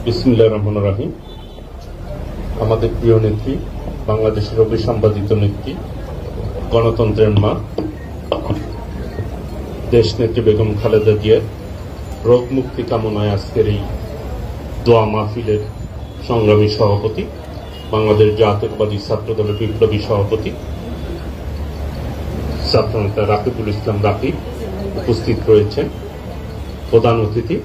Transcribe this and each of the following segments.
বিসমিল্লাহির রহমানির রহিম। আমাদের প্রিয় নেত্রী, বাংলাদেশের অবিসংবাদিত নেত্রী, গণতন্ত্রের মা, দেশ নেত্রী বেগম খালেদা জিয়ার রোগ মুক্তি কামনায় আজকের এই দোয়া মাহফিলের সংগ্রামী সভাপতি, বাংলাদেশ জাতীয়তাবাদী ছাত্র দলের বিপ্লবী সভাপতি ছাত্রনেতা রাকিবুল ইসলাম রাকিব উপস্থিত রয়েছেন। প্রধান অতিথি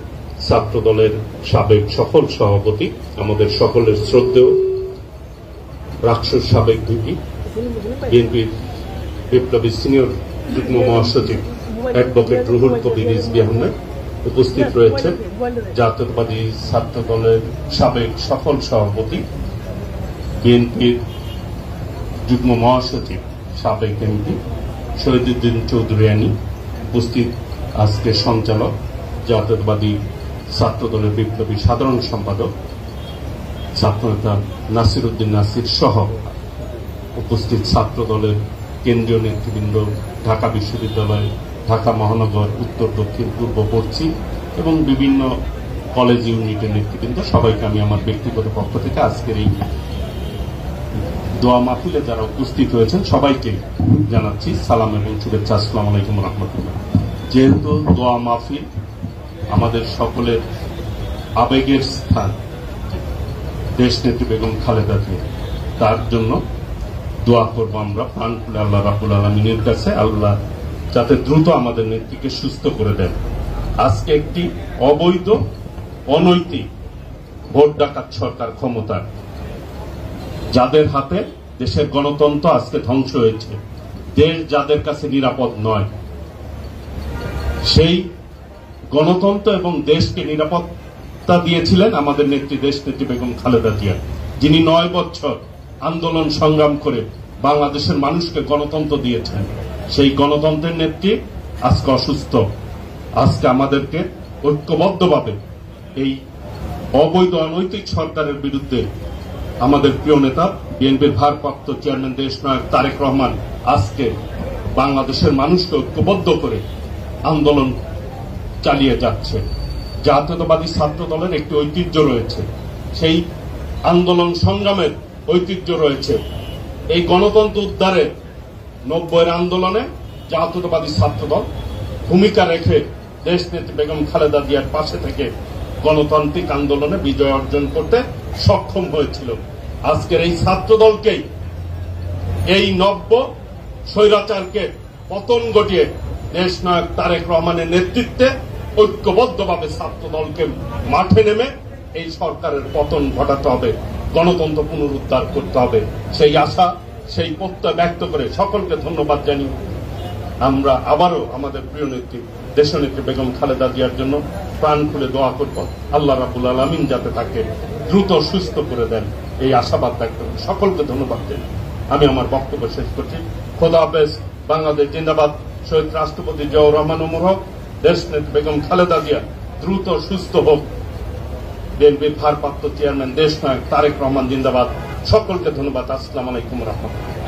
ছাত্র দলের সাবেক সফল সভাপতি, আমাদের সকলের শ্রদ্ধেয় রাকসুর সাবেক ভিপি, বিএনপির বিপ্লবী সিনিয়র যুগ্ম মহাসচিব অ্যাডভোকেট রুহুল কবির রিজভী আহমেদ উপস্থিত রয়েছেন। জাতীয়তাবাদী ছাত্র দলের সাবেক সফল সভাপতি, বিএনপির যুগ্ম মহাসচিব সাবেক এমপি শহীদুদ্দিন চৌধুরী উপস্থিত, আজকে সঞ্চালক জাতীয়তাবাদী ছাত্র দলের বিপ্লবী সাধারণ সম্পাদক ছাত্রনেতা নাসির উদ্দিন নাসির সহ উপস্থিত ছাত্র দলের কেন্দ্রীয় নেতৃবৃন্দ, ঢাকা বিশ্ববিদ্যালয়, ঢাকা মহানগর, উত্তর, দক্ষিণ, পূর্ব, পশ্চিম এবং বিভিন্ন কলেজ ইউনিটের নেতৃবৃন্দ, সবাইকে আমি আমার ব্যক্তিগত পক্ষ থেকে আজকের এই দোয়া মাহফিলে যারা উপস্থিত হয়েছেন সবাইকে জানাচ্ছি সালাম এবং শুভেচ্ছা। আসসালামু আলাইকুম রহমতুল্লাহ। যেহেতু দোয়া মাহফিল আমাদের সকলের আবেগের স্থান, দেশ নেত্রী বেগম খালেদা জিয়া, তার জন্য দোয়া করবো আমরা প্রাণ খুলে আল্লাহ রাব্বুল আলামিনের কাছে, আল্লাহ যাতে দ্রুত আমাদের নেত্রীকে সুস্থ করে দেন। আজকে একটি অবৈধ, অনৈতিক, ভোট ডাকাত সরকার ক্ষমতার, যাদের হাতে দেশের গণতন্ত্র আজকে ধ্বংস হয়েছে, দেশ যাদের কাছে নিরাপদ নয়, সেই গণতন্ত্র এবং দেশকে নিরাপত্তা দিয়েছিলেন আমাদের নেত্রী, দেশ নেত্রী বেগম খালেদা জিয়া, যিনি 9 বছর আন্দোলন সংগ্রাম করে বাংলাদেশের মানুষকে গণতন্ত্র দিয়েছেন। সেই গণতন্ত্রের নেত্রী আজকে অসুস্থ। আজকে আমাদেরকে ঐক্যবদ্ধভাবে এই অবৈধ, অনৈতিক সরকারের বিরুদ্ধে আমাদের প্রিয় নেতা বিএনপির ভারপ্রাপ্ত চেয়ারম্যান দেশনায়ক তারেক রহমান আজকে বাংলাদেশের মানুষকে ঐক্যবদ্ধ করে আন্দোলন চালিয়ে যাচ্ছে। জাতীয়তাবাদী ছাত্র দলের একটি ঐতিহ্য রয়েছে, সেই আন্দোলন সংগ্রামের ঐতিহ্য রয়েছে। এই গণতন্ত্র উদ্ধারে 90-এর আন্দোলনে জাতীয়তাবাদী ছাত্র দল ভূমিকা রেখে দেশ নেত্রী বেগম খালেদা জিয়ার পাশে থেকে গণতান্ত্রিক আন্দোলনে বিজয় অর্জন করতে সক্ষম হয়েছিল। আজকের এই ছাত্র দলকেই, এই নব্য স্বৈরাচারকে পতন ঘটিয়ে দেশনায়ক তারেক রহমানের নেতৃত্বে ঐক্যবদ্ধভাবে ছাত্র দলকে মাঠে নেমে এই সরকারের পতন ঘটাতে হবে, গণতন্ত্র পুনরুদ্ধার করতে হবে। সেই আশা, সেই প্রত্যয় ব্যক্ত করে সকলকে ধন্যবাদ জানিয়ে আমরা আবারও আমাদের প্রিয় নেত্রী, দেশনেত্রী বেগম খালেদা জিয়ার জন্য প্রাণ খুলে দোয়া করব, আল্লাহ রাব্বুল আলামিন যাতে তাকে দ্রুত সুস্থ করে দেন, এই আশাবাদ ব্যক্ত করে সকলকে ধন্যবাদ জানিয়ে আমি আমার বক্তব্য শেষ করছি। খোদা হাফেজ। বাংলাদেশ জিন্দাবাদ। শহীদ রাষ্ট্রপতি জিয়াউর রহমান ওমর হক, দেশ নেত্রী বেগম খালেদা জিয়া দ্রুত সুস্থ হোক। বিএনপির ভারপ্রাপ্ত চেয়ারম্যান দেশনায়ক তারেক রহমান জিন্দাবাদ। সকলকে ধন্যবাদ। আসসালামু আলাইকুম রহমতুল্লাহ।